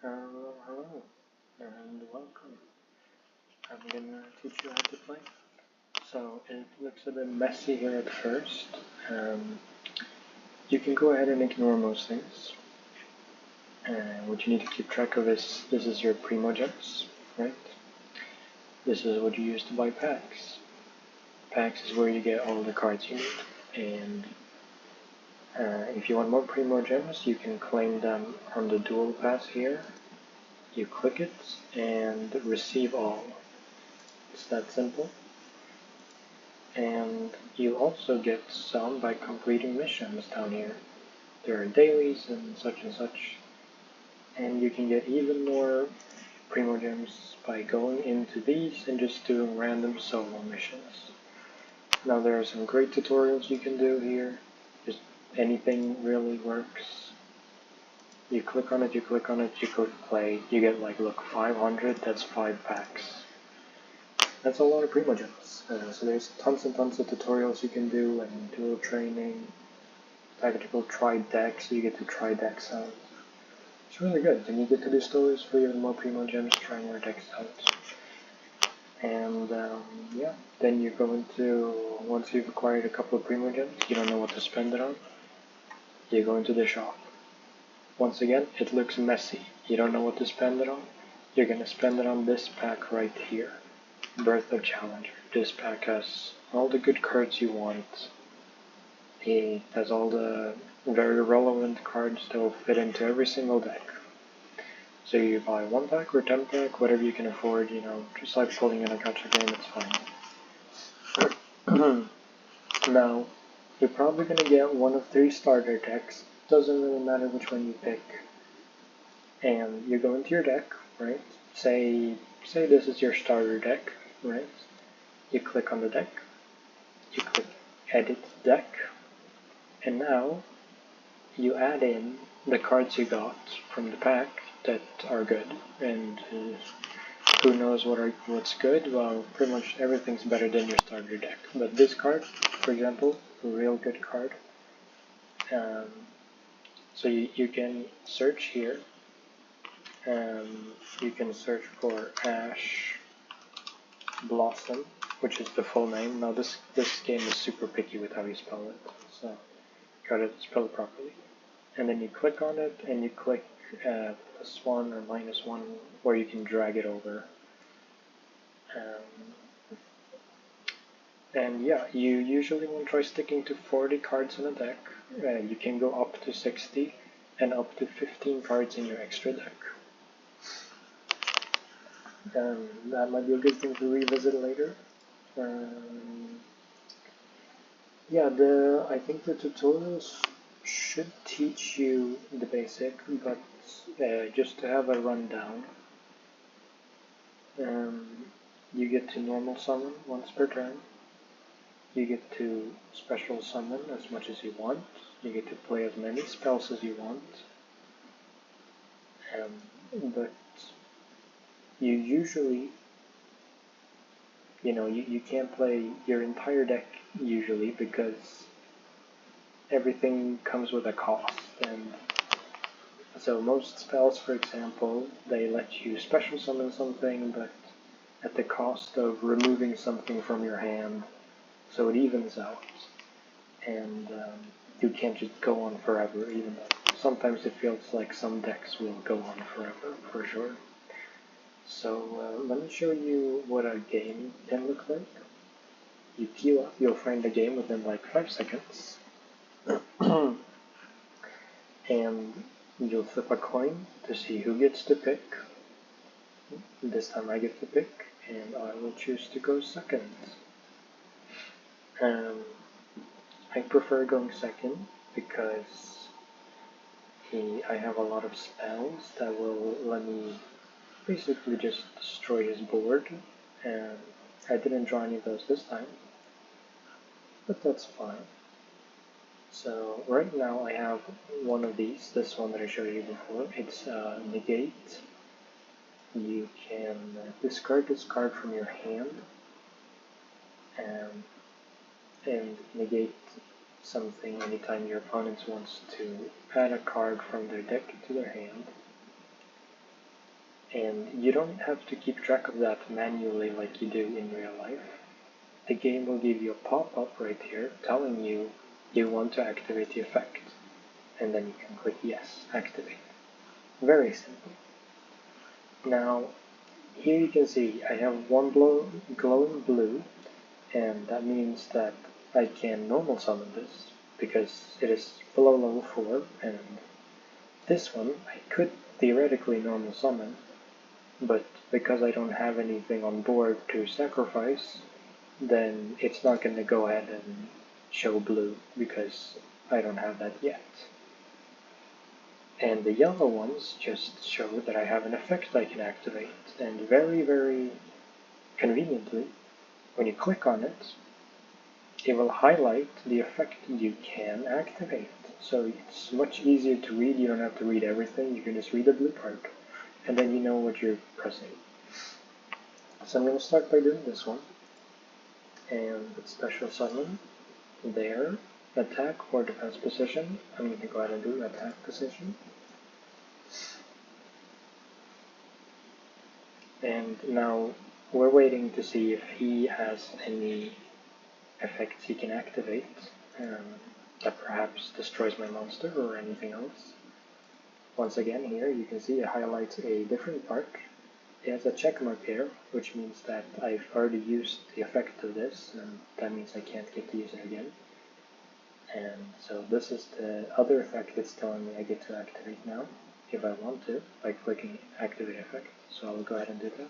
Hello and welcome. I'm gonna teach you how to play. So it looks a bit messy here at first. You can go ahead and ignore most things. What you need to keep track of is this is your Primogems, right? This is what you use to buy packs. Packs is where you get all the cards you need. And if you want more Primogems, you can claim them on the duel pass here. You click it and receive all. It's that simple. And you also get some by completing missions down here. There are dailies and such, and you can get even more Primogems by going into these and just doing random solo missions. Now there are some great tutorials you can do here, just anything really works. You click on it, you click play, you get like, look, 500, that's 5 packs. That's a lot of Primogems. So there's tons and tons of tutorials you can do and dual training, tactical try decks, so you get to try decks out. It's really good, and you get to do stories for even more Primogems, try more decks out. And yeah, then you're going to, once you've acquired a couple of Primogems, you don't know what to spend it on, you go into the shop. Once again, it looks messy. You don't know what to spend it on, you're going to spend it on this pack right here. Birth of Challenger. This pack has all the good cards you want. It has all the very relevant cards that will fit into every single deck. So you buy 1 pack or 10 pack, whatever you can afford, you know, just like pulling in a gacha game, it's fine. Now, you're probably going to get one of 3 starter decks. Doesn't really matter which one you pick. And you go into your deck, right? Say this is your starter deck, right? You click on the deck, you click edit deck, and now you add in the cards you got from the pack that are good. And who knows what's good? Well, pretty much everything's better than your starter deck. But this card, for example, a real good card. So you can search here. You can search for Ash Blossom, which is the full name. Now this game is super picky with how you spell it, so gotta spell it properly. And then you click on it, and you click +1 or -1, where you can drag it over. And yeah, you usually want to try sticking to 40 cards in a deck. You can go up to 60 and up to 15 cards in your extra deck. That might be a good thing to revisit later. Yeah, I think the tutorials should teach you the basic, but just to have a rundown. You get to normal summon once per turn. You get to special summon as much as you want. You get to play as many spells as you want. But you usually, you can't play your entire deck usually because everything comes with a cost. And so most spells, for example, they let you special summon something, but at the cost of removing something from your hand, so it evens out. And you can't just go on forever, even though sometimes it feels like some decks will go on forever, for sure. So let me show you what a game can look like. You queue up, you'll find the game within like 5 seconds. And you'll flip a coin to see who gets to pick. This time I get to pick, and I will choose to go second. I prefer going second because I have a lot of spells that will let me basically just destroy his board, and I didn't draw any of those this time, but that's fine. So right now I have one of these, this one that I showed you before. It's negate. You can discard this card from your hand and negate something anytime your opponent wants to add a card from their deck to their hand. And you don't have to keep track of that manually like you do in real life. The game will give you a pop-up right here telling you you want to activate the effect. And then you can click yes, activate. Very simple. Now, here you can see I have one glowing blue, and that means that I can normal summon this, because it is below level 4, and this one I could theoretically normal summon, but because I don't have anything on board to sacrifice, then it's not going to go ahead and show blue, because I don't have that yet. And the yellow ones just show that I have an effect I can activate, and very, very conveniently, when you click on it, it will highlight the effect you can activate. So it's much easier to read, you don't have to read everything, you can just read the blue part, and then you know what you're pressing. So I'm going to start by doing this one, and special summon there, attack or defense position. I'm going to go ahead and do attack position. And now we're waiting to see if he has any effects he can activate that perhaps destroys my monster or anything else. Once again, here you can see it highlights a different part. It has a check mark here, which means that I've already used the effect of this, and that means I can't get to use it again. And so this is the other effect it's telling me I get to activate now, if I want to, by clicking activate effect. So I'll go ahead and do that.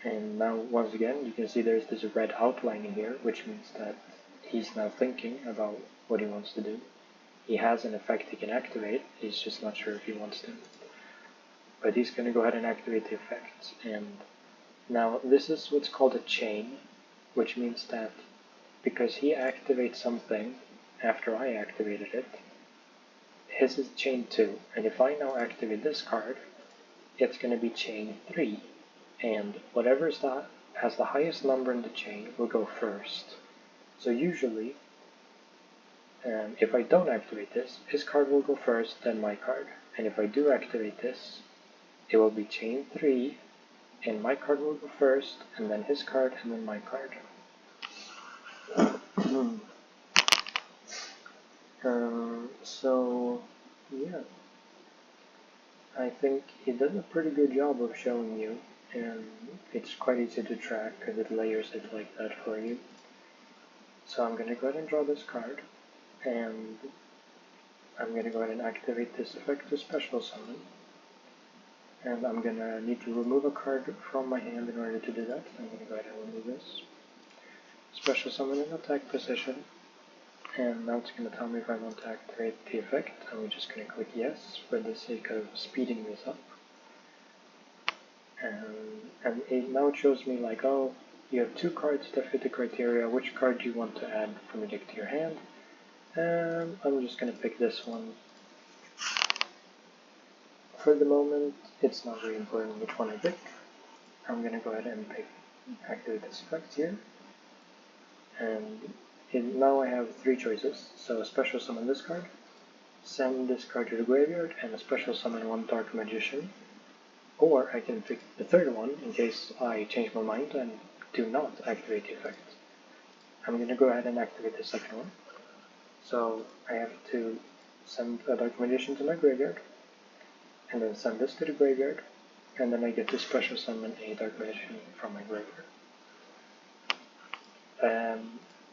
And now, once again, you can see there's this red outline in here, which means that he's now thinking about what he wants to do. He has an effect he can activate, he's just not sure if he wants to. But he's going to go ahead and activate the effect. And now this is what's called a chain, which means that because he activates something after I activated it, his is chain 2. And if I now activate this card, it's going to be chain 3. And whatever has the highest number in the chain will go first. So usually, if I don't activate this, his card will go first, then my card. And if I do activate this, it will be chain 3, and my card will go first, and then his card, and then my card. So, yeah. I think he does a pretty good job of showing you, and it's quite easy to track because it layers it like that for you. So I'm going to go ahead and draw this card, and I'm going to go ahead and activate this effect to special summon. And I'm going to need to remove a card from my hand in order to do that. I'm going to go ahead and remove this. Special summon in attack position. And now it's going to tell me if I want to activate the effect. I'm just going to click yes for the sake of speeding this up. And now it shows me like, oh, you have 2 cards that fit the criteria. Which card do you want to add from your deck to your hand? I'm just going to pick this one. For the moment, it's not very important which one I pick. I'm going to go ahead and activate this effect here. And now I have 3 choices. So a special summon this card, send this card to the graveyard, and a special summon 1 Dark Magician. Or I can pick the third one in case I change my mind and do not activate the effect. I'm going to go ahead and activate the second one. So I have to send a Dark Magician to my graveyard, and then send this to the graveyard, and then I get to special summon a Dark Magician from my graveyard.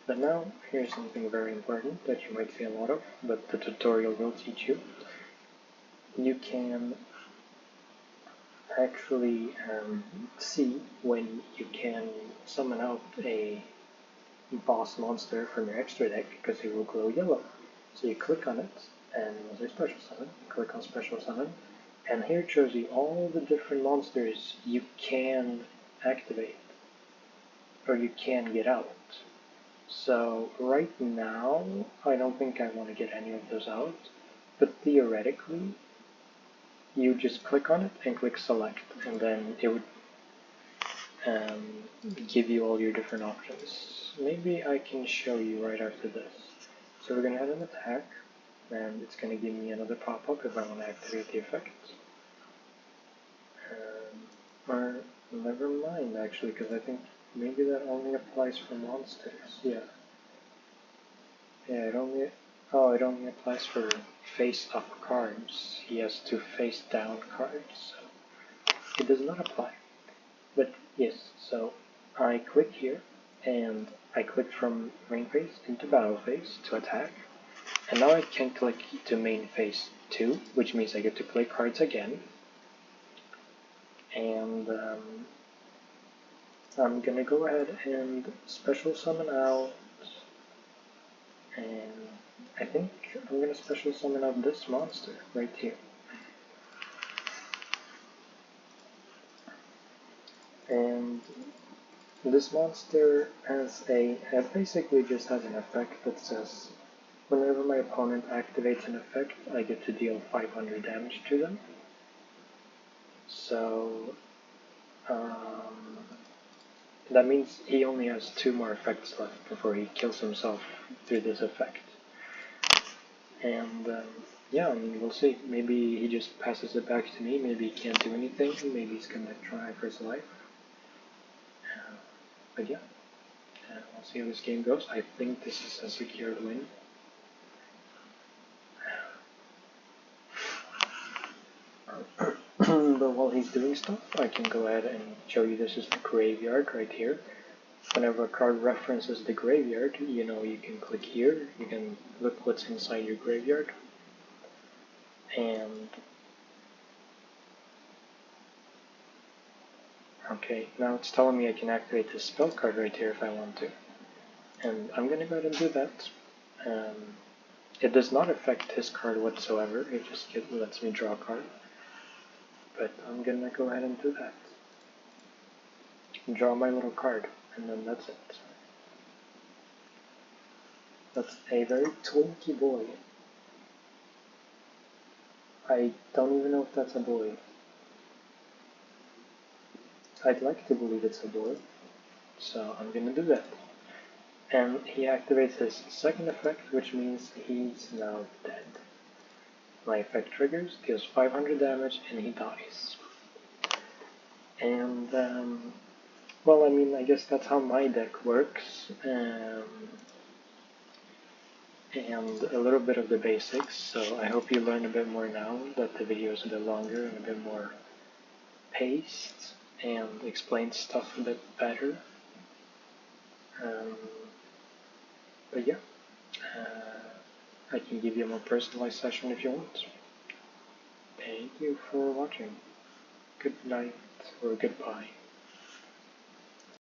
But now, here's something very important that you might see a lot of, but the tutorial will teach you. You can actually see when you can summon out a boss monster from your extra deck, because it will glow yellow. So you click on it, and it was a special summon, click on special summon, and here it shows you all the different monsters you can activate, or you can get out. So right now, I don't think I want to get any of those out, but theoretically, you just click on it and click select, and then it would give you all your different options. Maybe I can show you right after this. So we're going to add an attack, and it's going to give me another pop-up if I want to activate the effect. Or never mind actually, because I think maybe that only applies for monsters. Yeah, it only applies for face-up cards. He has two face-down cards, so it does not apply. But yes, so I click here, and I click from main phase into battle phase to attack. And now I can click to main phase 2, which means I get to play cards again. And I'm gonna go ahead and special summon out, and I think I'm gonna special summon out this monster right here. And this monster basically just has an effect that says, whenever my opponent activates an effect, I get to deal 500 damage to them. So, that means he only has 2 more effects left before he kills himself through this effect. And, yeah, I mean, we'll see. Maybe he just passes it back to me, maybe he can't do anything, maybe he's gonna try for his life. But yeah, we'll see how this game goes. I think this is a secured win. But while he's doing stuff, I can go ahead and show you this is the graveyard right here. Whenever a card references the graveyard, you know, you can click here, you can look what's inside your graveyard. And okay, now it's telling me I can activate this spell card right here if I want to. And I'm gonna go ahead and do that. It does not affect his card whatsoever, it just lets me draw a card. But I'm gonna go ahead and do that. Draw my little card, and then that's it. That's a very twinky boy. I don't even know if that's a boy. I'd like to believe it's a boy, so I'm gonna do that. And he activates his second effect, which means he's now dead. My effect triggers, deals 500 damage, and he dies. And, well, I mean, I guess that's how my deck works. And a little bit of the basics, so I hope you learn a bit more now that the video is a bit longer and a bit more paced and explains stuff a bit better. But yeah, I can give you a more personalized session if you want. Thank you for watching. Good night or goodbye.